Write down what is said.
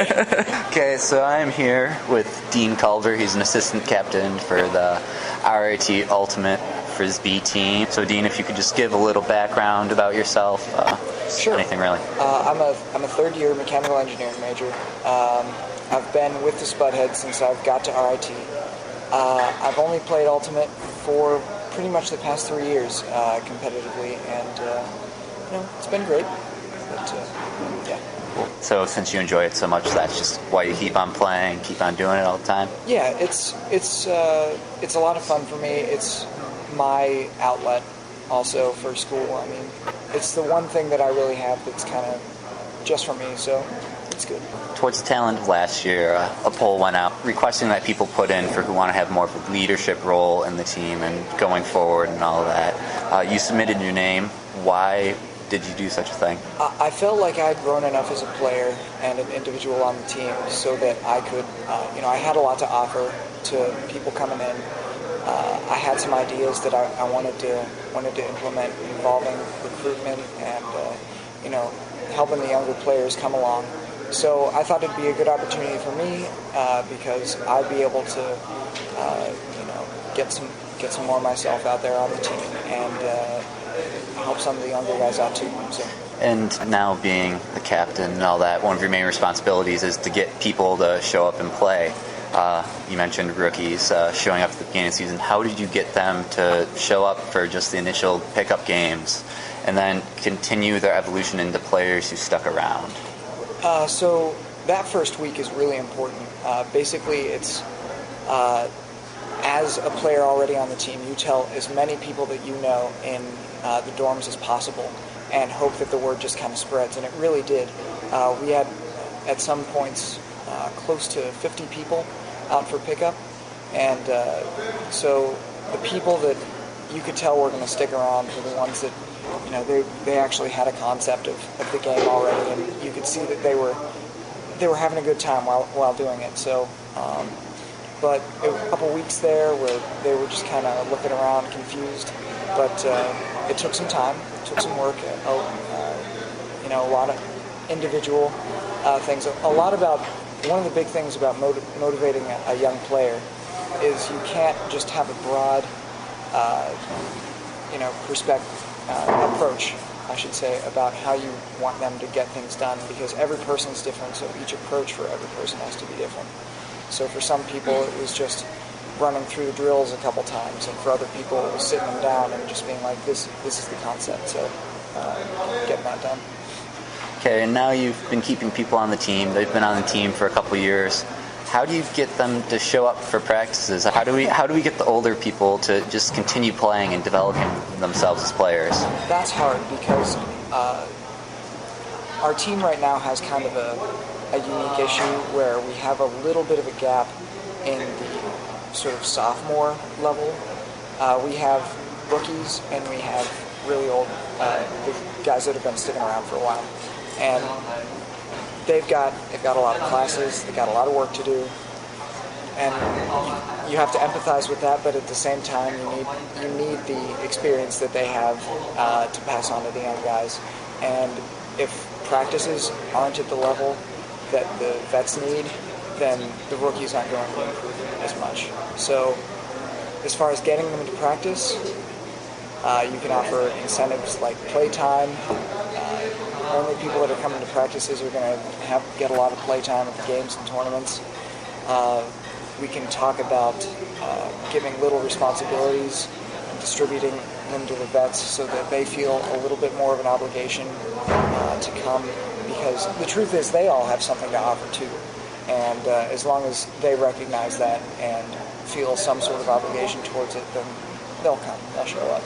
Okay, so I'm here with Dean Culver. He's an assistant captain for the RIT Ultimate Frisbee team. So Dean, if you could just give a little background about yourself. Sure. Anything really. I'm a third-year mechanical engineering major. I've been with the Spudhead since I've got to RIT. I've only played Ultimate for pretty much the past 3 years competitively, and it's been great. But, yeah. So since you enjoy it so much, that's just why you keep on playing, keep on doing it all the time? Yeah, it's a lot of fun for me. It's my outlet also for school. I mean, it's the one thing that I really have that's kind of just for me, so it's good. Towards the tail end of last year, a poll went out requesting that people put in for who want to have more of a leadership role in the team and going forward and all of that. You submitted your name. Why did you do such a thing? I felt like I'd grown enough as a player and an individual on the team so that I could, I had a lot to offer to people coming in. I had some ideas that I wanted to implement involving recruitment and, helping the younger players come along. So I thought it'd be a good opportunity for me because I'd be able to, get some more of myself out there on the team and help some of the younger guys out too. So. And now being the captain and all that, one of your main responsibilities is to get people to show up and play. You mentioned rookies showing up at the beginning of the season. How did you get them to show up for just the initial pickup games and then continue their evolution into players who stuck around? So that first week is really important. Basically, it's as a player already on the team, you tell as many people that you know in the dorms as possible and hope that the word just kind of spreads, and it really did. We had, at some points, close to 50 people out for pickup, and so the people that you could tell were going to stick around were the ones that, they actually had a concept of the game already, and you could see that they were having a good time while doing it. So, but a couple weeks there where they were just kind of looking around, confused. But it took some time, it took some work, a lot of individual things. One of the big things about motivating a young player is you can't just have a broad, approach, I should say, about how you want them to get things done, because every person's different, so each approach for every person has to be different. So for some people, it was just running through the drills a couple times, and for other people, it was sitting them down and just being like, this is the concept, so getting that done. Okay, and now you've been keeping people on the team. They've been on the team for a couple years. How do you get them to show up for practices? How do we get the older people to just continue playing and developing themselves as players? That's hard because our team right now has kind of a unique issue where we have a little bit of a gap in the sort of sophomore level. We have rookies and we have really old the guys that have been sticking around for a while, and they've got a lot of classes, they've got a lot of work to do, and you have to empathize with that, but at the same time you need the experience that they have to pass on to the young guys. And if practices aren't at the level that the vets need, then the rookies aren't going to improve as much. So as far as getting them into practice, you can offer incentives like playtime. Only people that are coming to practices are going to get a lot of playtime at the games and tournaments. We can talk about giving little responsibilities and distributing them to the vets so that they feel a little bit more of an obligation to come, because the truth is they all have something to offer too. And as long as they recognize that and feel some sort of obligation towards it, then they'll come, they'll show up.